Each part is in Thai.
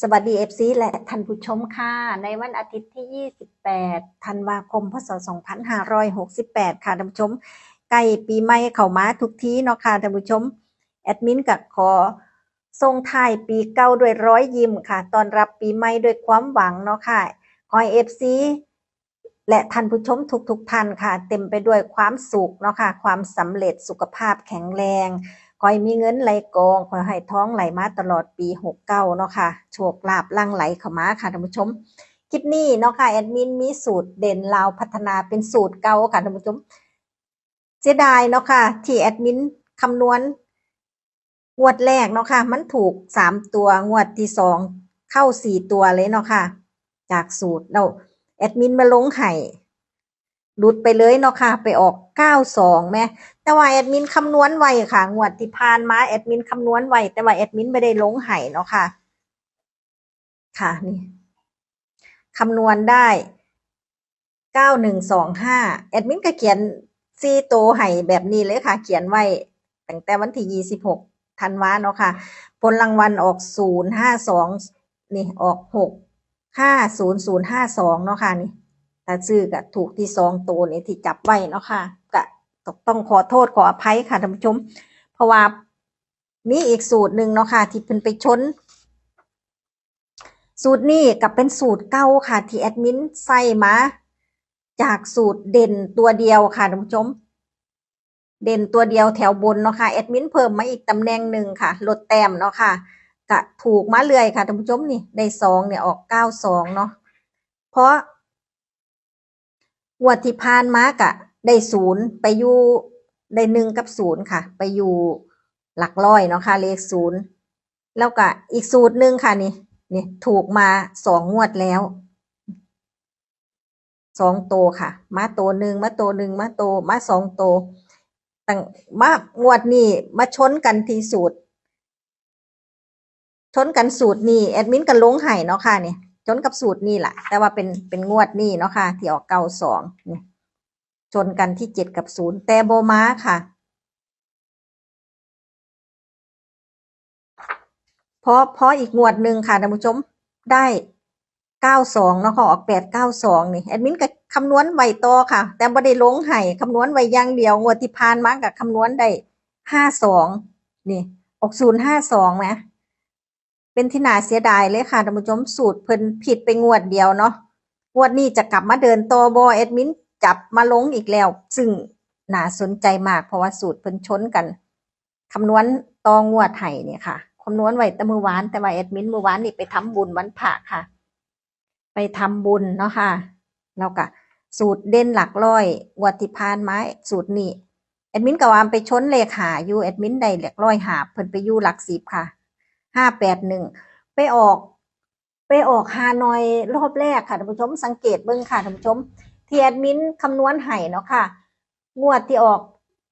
สวัสดีFCและท่านผู้ชมค่ะในวันอาทิตย์ที่ 28 ธันวาคม พศ 2568 ค่ะท่านผู้ชมใกล้ปีใหม่เข้ามาทุกทีเนาะค่ะท่านผู้ชมแอดมินก็ขอส่งท้ายปีเก่าด้วยรอยยิ้มค่ะต้อนรับปีใหม่ด้วยความหวังเนาะค่ะขอให้ FC และท่านผู้ชมทุกท่านค่ะเต็มไปด้วยความสุขเนาะค่ะความสำเร็จสุขภาพแข็งแรงขอให้มีเงินไหลกองขอให้ท้องไหลมาตลอดปี69เนาะค่ะโชคลาภลั่งไหลเข้ามาค่ะท่านผู้ชมคลิปนี้เนาะค่ะแอดมินมีสูตรเด่นลาวพัฒนาเป็นสูตรเก่าค่ะท่านผู้ชมเสียดายเนาะค่ะที่แอดมินคำนวณงวดแรกเนาะค่ะมันถูก3ตัวงวดที่2เข้า4ตัวเลยเนาะค่ะจากสูตรเราแอดมินมาลงให้หลุดไปเลยเนาะค่ะไปออก92แม่แต่ว่าแอดมินคำนวณไว้ค่ะงวดที่ผ่านมาแอดมินคำนวณไว้แต่ว่าแอดมินไม่ได้ลงให้เนาะค่ะค่ะนี่คำนวณได้9125แอดมินก็เขียน4ตัวให้แบบนี้เลยค่ะเขียนไว้ตั้งแต่วันที่26ธันวาเนาะค่ะผลรางวัลออก052นี่ออก650052เนาะค่ะนี่ถ้าซื้อก็ถูกที่2ตัวนี่ที่จับไว้เนาะค่ะก็ต้องขอโทษขออภัยค่ะท่านผู้ชมเพราะว่ามีอีกสูตรหนึ่งเนาะค่ะที่เพิ่นไปชนสูตรนี้กับเป็นสูตรเก่าค่ะที่แอดมินใส่มาจากสูตรเด่นตัวเดียวค่ะท่านผู้ชมเด่นตัวเดียวแถวบนเนาะค่ะแอดมินเพิ่มมาอีกตำแหน่งหนึ่งค่ะลดแต้มเนาะค่ะก็ถูกมาเรื่อยค่ะท่านผู้ชมนี่ได้2เนี่ยออก92เนาะเพราะงวดที่ผ่านมากะได้0ไปอยู่ได้1กับ0ค่ะไปอยู่หลักร้อยเนาะค่ะเลข0แล้วก็อีกสูตรหนึ่งค่ะนี่ถูกมา2งวดแล้ว2ตัวค่ะมาตัวหนึ่งมาตัวหนึ่งมาตัวมา2ตัวตั้งมางวดนี้มาชนกันที่สูตรชนกันสูตรนี้แอดมินก็ลงให้เนาะค่ะนี่ชนกับสูตรนี้แหละแต่ว่าเป็นงวดนี้เนาะค่ะที่ออก92นี่ชนกันที่7กับ0แต่โบมาค่ะเพราะอีกงวดหนึ่งค่ะท่านผู้ชมได้92เนาะค่ะออก892นี่แอดมินก็คำนวณไว้ต่อค่ะแต่บ่ได้ลงให้คำนวณไว้อย่างเดียวงวดที่ผ่านมาก็คำนวณได้52นี่ออก052แหมเป็นที่น่าเสียดายเลยค่ะท่านผู้ชมสูตรเพิ่นผิดไปงวดเดียวเนาะงวดนี้จะกลับมาเดินต่อบ่แอดมินจับมาลงอีกแล้วซึ่งน่าสนใจมากเพราะว่าสูตรเพิ่นชนกันคำนวณต่องวดให้เนี่ยค่ะคำนวณไว้แต่มื้อวานแต่ว่าแอดมินมื้อวานนี่ไปทำบุญวันพระค่ะไปทำบุญเนาะค่ะแล้วก็สูตรเด่นหลักร้อยงวดที่ผ่านมาสูตรนี้แอดมินก็ว่าไปชนเลขหาอยู่แอดมินได้หลักร้อยหาเพิ่นไปอยู่หลัก10ค่ะ581ไปออกฮานอยรอบแรกค่ะท่านผู้ชมสังเกตเบิ่งค่ะท่านผู้ชมที่แอดมินคำนวณให้เนาะค่ะงวดที่ออก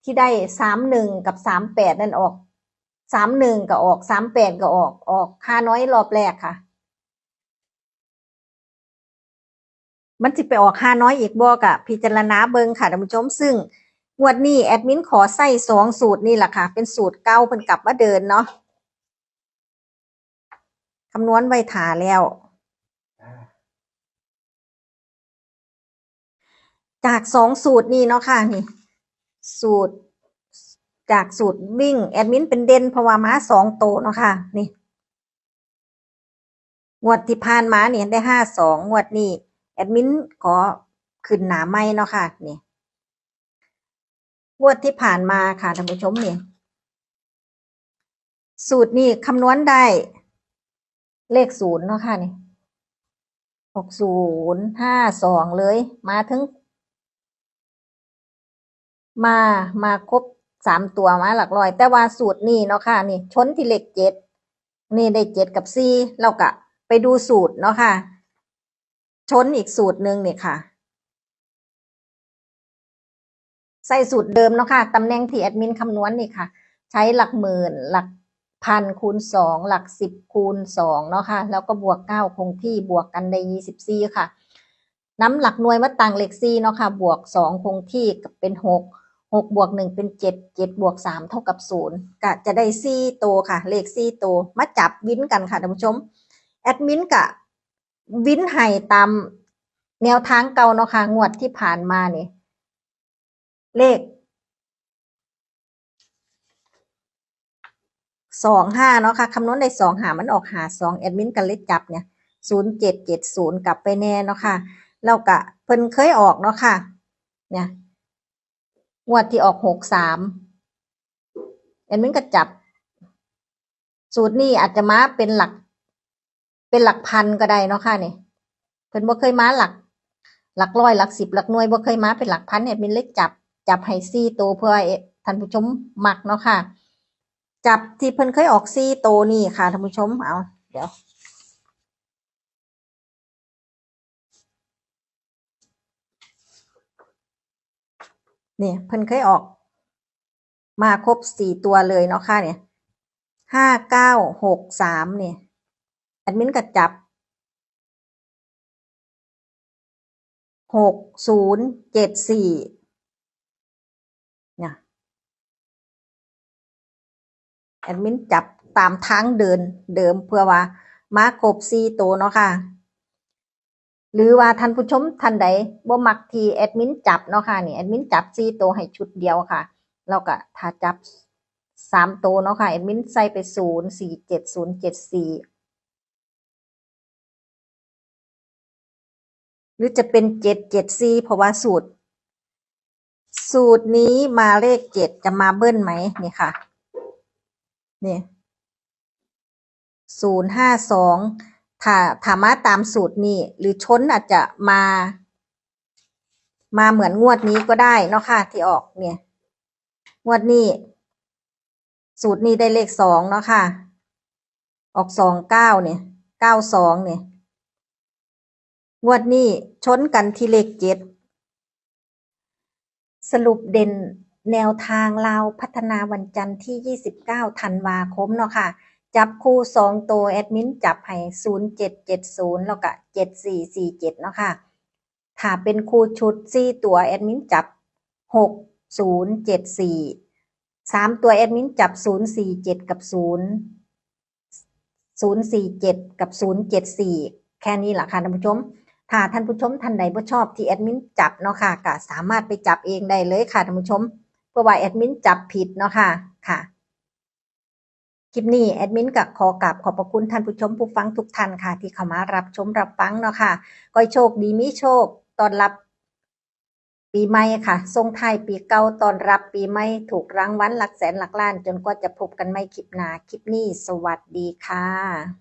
ที่ได้31กับ38นั่นออก31ก็ออก38ก็ออกฮานอยรอบแรกค่ะมันสิไปออกฮานอยอีกบ่ก็พิจารณาเบิ่งค่ะท่านผู้ชมซึ่งงวดนี้แอดมินขอใส่2สูตรนี่แหละค่ะเป็นสูตรเก่าเพิ่นกลับมาเดินเนาะคำนวณไว้ท่าแล้วจาก2สูตรนี้เนาะค่ะนี่สูตรจากสูตรวิ่งแอดมินเป็นเด่นเพราะว่ามา2ตัวเนาะค่ะนี่งวดที่ผ่านมานี่ได้52งวดนี้แอดมินขอขึ้นหน้าใหม่เนาะค่ะนี่งวดที่ผ่านมาค่ะท่านผู้ชมนี่สูตรนี้คำนวณได้เลข0เนาะค่ะนี่6052เลยมาถึงมาครบ3ตัวมาหลักร้อยแต่ว่าสูตรนี้เนาะค่ะนี่ชนที่เลข7นี่ได้7กับ4แล้วก็ไปดูสูตรเนาะค่ะชนอีกสูตรหนึ่งนี่ค่ะใส่สูตรเดิมเนาะค่ะตำแหน่งที่แอดมินคำนวณนี่ค่ะใช้หลักหมื่นหลักพันคูณ2หลัก10คูณ2เนาะค่ะแล้วก็บวก9คงที่บวกกันได้24ค่ะน้ำหลักหน่วยมาตั้งเลข4เนาะค่ะบวก2คงที่กับเป็น6 6บวก1เป็น7 7บวก3เท่ากับ0ก็จะได้4ตัวค่ะเลข4ตัวมาจับวินกันค่ะท่านผู้ชม แอดมินกะวินให้ตามแนวทางเก่าเนาะค่ะงวดที่ผ่านมานี่เลข25เนาะค่ะคำนวณได้25มันออก52แอดมินก็เลยจับเนี่ย0770กลับไปแน่เนาะค่ะแล้วก็เพิ่นเคยออกเนาะค่ะเนี่ยงวดที่ออก63แอดมินก็จับสูตรนี้อาจจะมาเป็นหลักพันก็ได้เนาะค่ะนี่เพิ่นบ่เคยมาหลักร้อยหลัก10หลักหน่วยบ่เคยมาเป็นหลักพันแอดมินเลยจับให้4ตัวเพื่อท่านผู้ชมมักเนาะค่ะจับที่เพิ่นเคยออก4ตัวนี่ค่ะท่านผู้ชมเอาเดี๋ยวนี่เพิ่นเคยออกมาครบ4ตัวเลยเนาะค่ะเนี่ย5963นี่แอดมินก็จับ6074เนี่ยแอดมินจับตามทางเดิมเพื่อว่ามาครบ4ตัวเนาะค่ะหรือว่าท่านผู้ชมท่านใดบ่มักที่แอดมินจับเนาะค่ะนี่แอดมินจับ4ตัวให้ชุดเดียวค่ะแล้วก็ถ้าจับ3ตัวเนาะค่ะแอดมินใส่ไป047074หรือจะเป็น774เพราะว่าสูตรนี้มาเลข7จะมาเบิ้ลไหมนี่ค่ะนี่052ถ้ามาตามสูตรนี้หรือชนอาจจะมาเหมือนงวดนี้ก็ได้เนาะค่ะที่ออกเนี่ยงวดนี้สูตรนี้ได้เลข2เนาะค่ะออก29เนี่ย92เนี่ยงวดนี้ชนกันที่เลข7สรุปเด่นแนวทางลาวพัฒนาวันจันทร์ที่29ธันวาคมเนาะค่ะจับคู่2ตัวแอดมินจับให้0770แล้วก็7447เนาะค่ะถ้าเป็นคู่ชุด4ตัวแอดมินจับ6074 3ตัวแอดมินจับ047กับ047กับ074แค่นี้แหละค่ะท่านผู้ชมถ้าท่านผู้ชมท่านใดบ่ชอบที่แอดมินจับเนาะค่ะก็สามารถไปจับเองได้เลยค่ะท่านผู้ชมเพราะว่าแอดมินจับผิดเนาะค่ะค่ะคลิปนี้แอดมินก็ขอกราบขอบพระคุณท่านผู้ชมผู้ฟังทุกท่านค่ะที่เข้ามารับชมรับฟังเนาะค่ะขอให้โชคดีมีโชคต้อนรับปีใหม่ค่ะส่งท้ายปีเก่าต้อนรับปีใหม่ถูกรางวัลหลักแสนหลักล้านจนกว่าจะพบกันใหม่คลิปหน้าคลิปนี้สวัสดีค่ะ